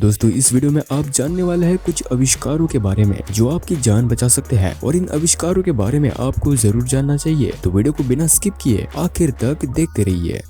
दोस्तों इस वीडियो में आप जानने वाले हैं कुछ आविष्कारों के बारे में जो आपकी जान बचा सकते हैं और इन आविष्कारों के बारे में आपको जरूर जानना चाहिए। तो वीडियो को बिना स्किप किए आखिर तक देखते रहिए।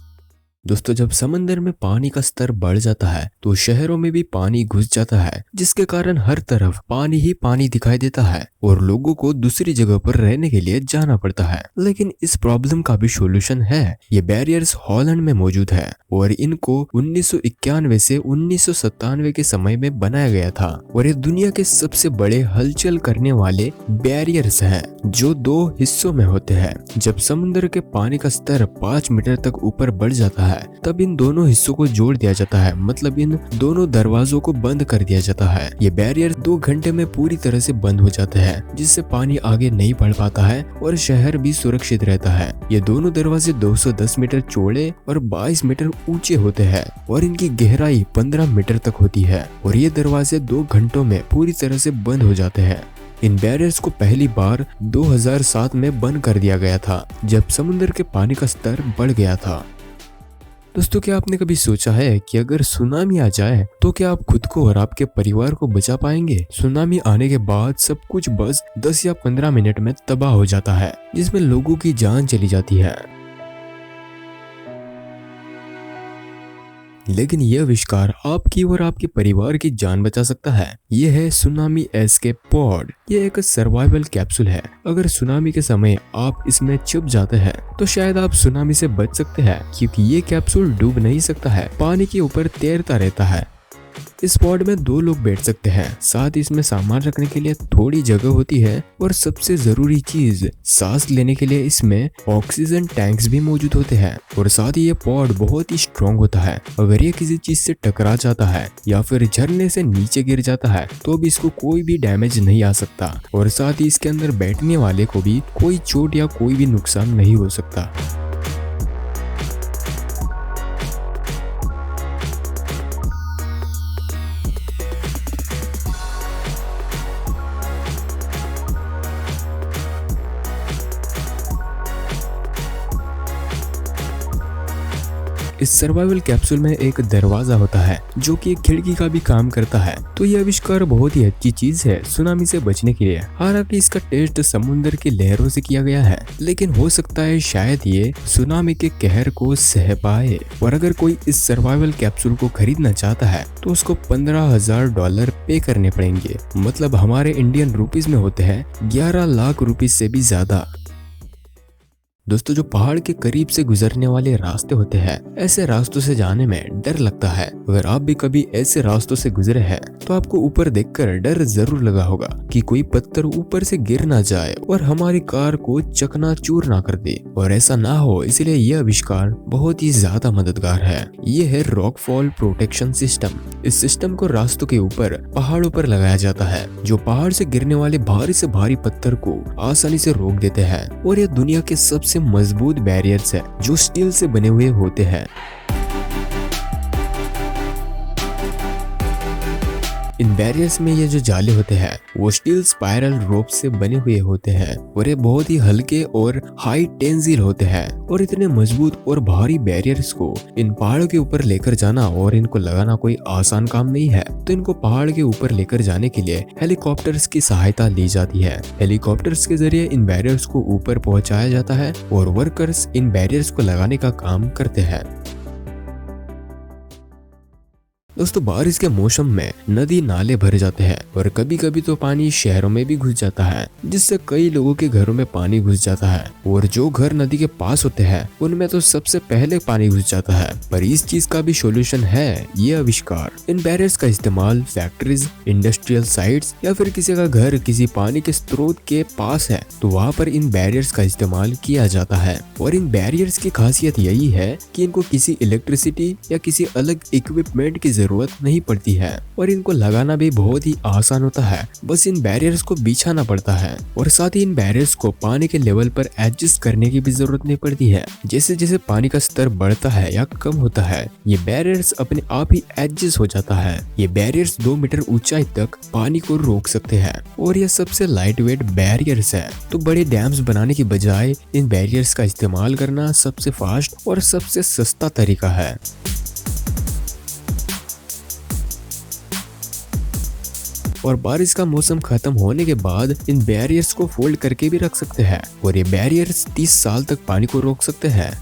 दोस्तों जब समंदर में पानी का स्तर बढ़ जाता है तो शहरों में भी पानी घुस जाता है, जिसके कारण हर तरफ पानी ही पानी दिखाई देता है और लोगों को दूसरी जगह पर रहने के लिए जाना पड़ता है। लेकिन इस प्रॉब्लम का भी सॉल्यूशन है। ये बैरियर्स हॉलैंड में मौजूद है और इनको 1991 से 1997 के समय में बनाया गया था और ये दुनिया के सबसे बड़े हलचल करने वाले बैरियर्स हैं जो दो हिस्सों में होते हैं। जब समुद्र के पानी का स्तर 5 मीटर तक ऊपर बढ़ जाता है तब इन दोनों हिस्सों को जोड़ दिया जाता है, मतलब इन दोनों दरवाजों को बंद कर दिया जाता है। ये बैरियर 2 घंटे में पूरी तरह से बंद हो जाते हैं, जिससे पानी आगे नहीं बढ़ पाता है और शहर भी सुरक्षित रहता है। ये दोनों दरवाजे 210 मीटर चौड़े और 22 मीटर ऊंचे होते हैं और इनकी गहराई 15 मीटर तक होती है और ये दरवाजे 2 घंटों में पूरी तरह से बंद हो जाते हैं। इन बैरियर्स को पहली बार 2007 में बंद कर दिया गया था जब समुद्र के पानी का स्तर बढ़ गया था। दोस्तों क्या आपने कभी सोचा है कि अगर सुनामी आ जाए तो क्या आप खुद को और आपके परिवार को बचा पाएंगे? सुनामी आने के बाद सब कुछ बस 10 या 15 मिनट में तबाह हो जाता है, जिसमें लोगों की जान चली जाती है। लेकिन यह आविष्कार आपकी और आपके परिवार की जान बचा सकता है। यह है सुनामी एस्केप पॉड। यह एक सर्वाइवल कैप्सूल है। अगर सुनामी के समय आप इसमें छुप जाते हैं तो शायद आप सुनामी से बच सकते हैं, क्योंकि ये कैप्सूल डूब नहीं सकता है, पानी के ऊपर तैरता रहता है। इस पॉड में 2 लोग बैठ सकते हैं, साथ ही इसमें सामान रखने के लिए थोड़ी जगह होती है और सबसे जरूरी चीज, सांस लेने के लिए इसमें ऑक्सीजन टैंक्स भी मौजूद होते हैं और साथ ही ये पॉड बहुत ही स्ट्रॉन्ग होता है। अगर ये किसी चीज से टकरा जाता है या फिर झरने से नीचे गिर जाता है तो भी इसको कोई भी डैमेज नहीं आ सकता और साथ ही इसके अंदर बैठने वाले को भी कोई चोट या कोई भी नुकसान नहीं हो सकता। इस सर्वाइवल कैप्सूल में एक दरवाजा होता है जो कि एक खिड़की का भी काम करता है। तो यह आविष्कार बहुत ही अच्छी चीज है सुनामी से बचने के लिए। हालांकि इसका टेस्ट समुद्र की लहरों से किया गया है, लेकिन हो सकता है शायद ये सुनामी के कहर को सह पाए। और अगर कोई इस सर्वाइवल कैप्सूल को खरीदना चाहता है तो उसको $15,000 पे करने पड़ेंगे, मतलब हमारे इंडियन रुपीज में होते हैं 11 लाख रुपीज से भी ज्यादा। दोस्तों जो पहाड़ के करीब से गुजरने वाले रास्ते होते हैं, ऐसे रास्तों से जाने में डर लगता है। अगर आप भी कभी ऐसे रास्तों से गुजरे हैं तो आपको ऊपर देखकर डर जरूर लगा होगा कि कोई पत्थर ऊपर से गिर ना जाए और हमारी कार को चकनाचूर ना कर दे। और ऐसा ना हो इसलिए यह आविष्कार बहुत ही ज्यादा मददगार है। ये है रॉक फॉल प्रोटेक्शन सिस्टम। इस सिस्टम को रास्तों के ऊपर पहाड़ों पर लगाया जाता है जो पहाड़ से गिरने वाले भारी से भारी पत्थर को आसानी से रोक देते हैं। और यह दुनिया के सबसे मजबूत बैरियर्स है जो स्टील से बने हुए होते हैं। इन बैरियर्स में ये जो जाले होते हैं वो स्टील स्पाइरल रोप से बने हुए होते हैं और ये बहुत ही हल्के और हाई टेंसिल होते हैं। और इतने मजबूत और भारी बैरियर्स को इन पहाड़ों के ऊपर लेकर जाना और इनको लगाना कोई आसान काम नहीं है। तो इनको पहाड़ के ऊपर लेकर जाने के लिए हेलीकॉप्टर्स की सहायता ली जाती है। हेलीकॉप्टर्स के जरिए इन बैरियर्स को ऊपर पहुंचाया जाता है और वर्कर्स इन बैरियर्स को लगाने का काम करते हैं। दोस्तों बारिश के मौसम में नदी नाले भर जाते हैं और कभी कभी तो पानी शहरों में भी घुस जाता है, जिससे कई लोगों के घरों में पानी घुस जाता है। और जो घर नदी के पास होते हैं उनमें तो सबसे पहले पानी घुस जाता है। पर इस चीज का भी सॉल्यूशन है ये आविष्कार। इन बैरियर्स का इस्तेमाल फैक्ट्रीज, इंडस्ट्रियल साइट्स या फिर किसी का घर किसी पानी के स्रोत के पास है तो वहाँ पर इन बैरियर्स का इस्तेमाल किया जाता है। और इन बैरियर्स की खासियत यही है कि इनको किसी इलेक्ट्रिसिटी या किसी अलग इक्विपमेंट की जरूरत नहीं पड़ती है और इनको लगाना भी बहुत ही आसान होता है। बस इन बैरियर्स को बिछाना पड़ता है और साथ ही इन बैरियर्स को पानी के लेवल पर एडजस्ट करने की भी जरूरत नहीं पड़ती है। जैसे जैसे पानी का स्तर बढ़ता है या कम होता है ये बैरियर्स अपने आप ही एडजस्ट हो जाता है। ये बैरियर्स 2 मीटर ऊंचाई तक पानी को रोक सकते हैं और ये सबसे लाइट वेट बैरियर्स है। तो बड़े डैम्स बनाने की बजाय इन बैरियर्स का इस्तेमाल करना सबसे फास्ट और सबसे सस्ता तरीका है। और बारिश का मौसम खत्म होने के बाद इन बैरियर्स को फोल्ड करके भी रख सकते हैं और ये बैरियर्स 30 साल तक पानी को रोक सकते हैं।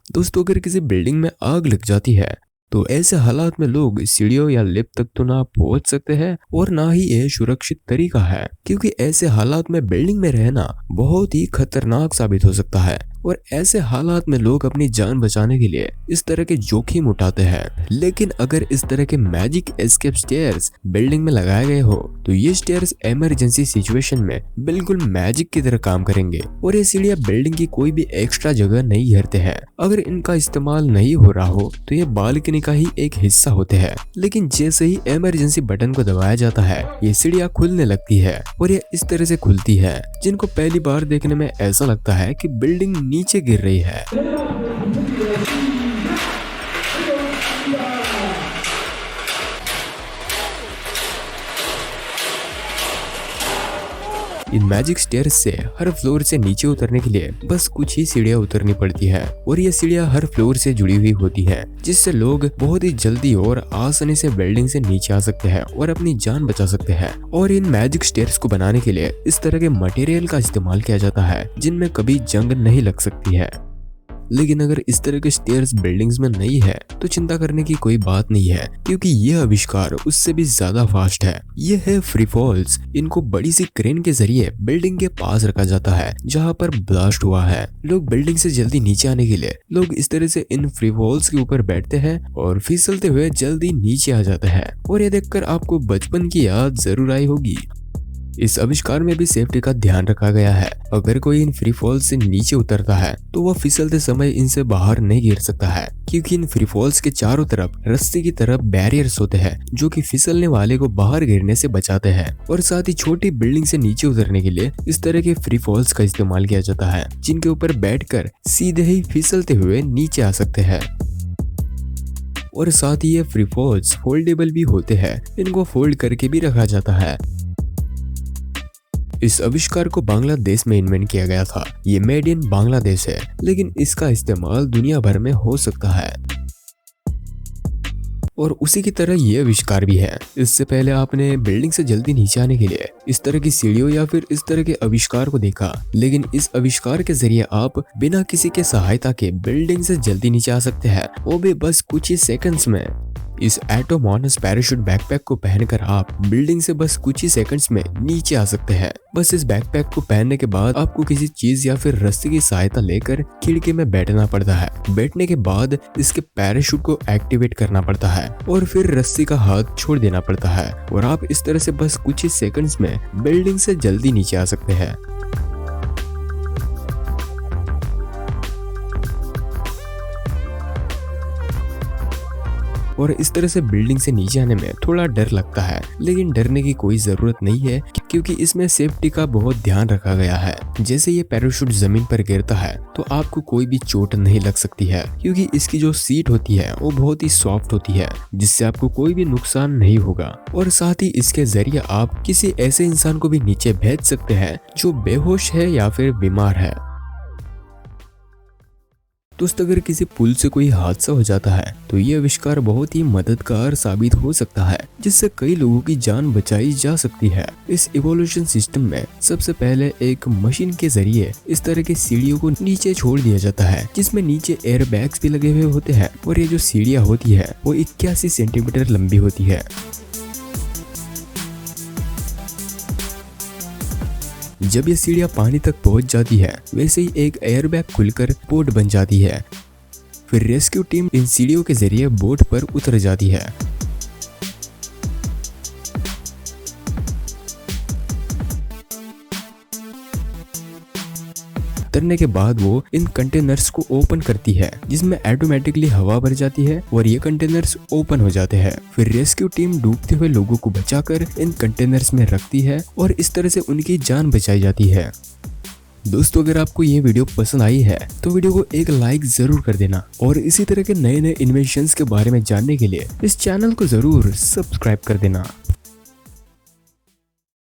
दोस्तों, अगर किसी बिल्डिंग में आग लग जाती है तो ऐसे हालात में लोग सीढ़ियों या लिफ्ट तक तो ना पहुंच सकते हैं और ना ही ये सुरक्षित तरीका है, क्योंकि ऐसे हालात में बिल्डिंग में रहना बहुत ही खतरनाक साबित हो सकता है और ऐसे हालात में लोग अपनी जान बचाने के लिए इस तरह के जोखिम उठाते हैं। लेकिन अगर इस तरह के मैजिक एस्केप स्टेयर्स बिल्डिंग में लगाए गए हो तो ये स्टेयर्स इमरजेंसी सिचुएशन में बिल्कुल मैजिक की तरह काम करेंगे और ये सीढ़ियां बिल्डिंग की कोई भी एक्स्ट्रा जगह नहीं घेरते हैं। अगर इनका इस्तेमाल नहीं हो रहा हो तो ये बालकनी का ही एक हिस्सा होते हैं, लेकिन जैसे ही इमरजेंसी बटन को दबाया जाता है ये सीढ़ियां खुलने लगती है और ये इस तरह से खुलती है जिनको पहली बार देखने में ऐसा लगता है कि बिल्डिंग नीचे गिर रही है। इन मैजिक स्टेयर्स से हर फ्लोर से नीचे उतरने के लिए बस कुछ ही सीढ़ियां उतरनी पड़ती है और ये सीढ़ियां हर फ्लोर से जुड़ी हुई होती है, जिससे लोग बहुत ही जल्दी और आसानी से बिल्डिंग से नीचे आ सकते हैं और अपनी जान बचा सकते हैं। और इन मैजिक स्टेयर्स को बनाने के लिए इस तरह के मटेरियल का इस्तेमाल किया जाता है जिनमें कभी जंग नहीं लग सकती है। लेकिन अगर इस तरह के स्टेयर्स बिल्डिंग्स में नहीं है तो चिंता करने की कोई बात नहीं है, क्योंकि यह आविष्कार उससे भी ज्यादा फास्ट है। यह है फ्री फॉल्स। इनको बड़ी सी क्रेन के जरिए बिल्डिंग के पास रखा जाता है जहां पर ब्लास्ट हुआ है। लोग बिल्डिंग से जल्दी नीचे आने के लिए लोग इस तरह से इन फ्री फॉल्स के ऊपर बैठते हैं और फिसलते हुए जल्दी नीचे आ जाते हैं और यह देखकर आपको बचपन की याद जरूर आई होगी। इस आविष्कार में भी सेफ्टी का ध्यान रखा गया है। अगर कोई इन फ्री फॉल से नीचे उतरता है तो वह फिसलते समय इनसे बाहर नहीं गिर सकता है, क्योंकि इन फ्री फॉल्स के चारों तरफ रस्सी की तरफ बैरियर्स होते हैं जो कि फिसलने वाले को बाहर गिरने से बचाते हैं। और साथ ही छोटी बिल्डिंग से नीचे उतरने के लिए इस तरह के फ्री फॉल्स का इस्तेमाल किया जाता है जिनके ऊपर बैठकर सीधे ही फिसलते हुए नीचे आ सकते हैं। और साथ ही ये फ्री फॉल्स फोल्डेबल भी होते हैं, इनको फोल्ड करके भी रखा जाता है। इस आविष्कार को बांग्लादेश में इन्वेंट किया गया था। ये मेड इन बांग्लादेश है, लेकिन इसका इस्तेमाल दुनिया भर में हो सकता है। और उसी की तरह ये आविष्कार भी है। इससे पहले आपने बिल्डिंग से जल्दी नीचे आने के लिए इस तरह की सीढ़ियों या फिर इस तरह के आविष्कार को देखा, लेकिन इस आविष्कार के जरिए आप बिना किसी के सहायता के बिल्डिंग से जल्दी नीचे आ सकते हैं, वो भी बस कुछ ही सेकंड्स में। इस एटोमॉनस पैराशूट बैकपैक को पहनकर आप बिल्डिंग से बस कुछ ही सेकंड्स में नीचे आ सकते हैं। बस इस बैकपैक को पहनने के बाद आपको किसी चीज या फिर रस्सी की सहायता लेकर खिड़की में बैठना पड़ता है। बैठने के बाद इसके पैराशूट को एक्टिवेट करना पड़ता है और फिर रस्सी का हाथ छोड़ देना पड़ता है और आप इस तरह से बस कुछ ही सेकंड्स में बिल्डिंग से जल्दी नीचे आ सकते हैं। और इस तरह से बिल्डिंग से नीचे आने में थोड़ा डर लगता है, लेकिन डरने की कोई जरूरत नहीं है, क्योंकि इसमें सेफ्टी का बहुत ध्यान रखा गया है। जैसे ये पैराशूट जमीन पर गिरता है तो आपको कोई भी चोट नहीं लग सकती है, क्योंकि इसकी जो सीट होती है वो बहुत ही सॉफ्ट होती है, जिससे आपको कोई भी नुकसान नहीं होगा। और साथ ही इसके जरिए आप किसी ऐसे इंसान को भी नीचे भेज सकते हैं जो बेहोश है या फिर बीमार है। दोस्तों, अगर किसी पुल से कोई हादसा हो जाता है तो ये आविष्कार बहुत ही मददगार साबित हो सकता है, जिससे कई लोगों की जान बचाई जा सकती है। इस इवोल्यूशन सिस्टम में सबसे पहले एक मशीन के जरिए इस तरह की सीढ़ियों को नीचे छोड़ दिया जाता है, जिसमें नीचे एयर बैग्स भी लगे हुए होते हैं और ये जो सीढ़ियां होती है वो 81 सेंटीमीटर लंबी होती है। जब ये सीढ़ियां पानी तक पहुंच जाती है, वैसे ही एक एयरबैग खुलकर बोट बन जाती है। फिर रेस्क्यू टीम इन सीढ़ियों के जरिए बोट पर उतर जाती है। उतरने के बाद वो इन कंटेनर्स को ओपन करती है, जिसमें ऑटोमेटिकली हवा भर जाती है और ये कंटेनर्स ओपन हो जाते हैं। फिर रेस्क्यू टीम डूबते हुए लोगों को बचाकर इन कंटेनर्स में रखती है और इस तरह से उनकी जान बचाई जाती है। दोस्तों, अगर आपको ये वीडियो पसंद आई है तो वीडियो को एक लाइक जरूर कर देना और इसी तरह के नए नए इन्वेंशंस के बारे में जानने के लिए इस चैनल को जरूर सब्सक्राइब कर देना।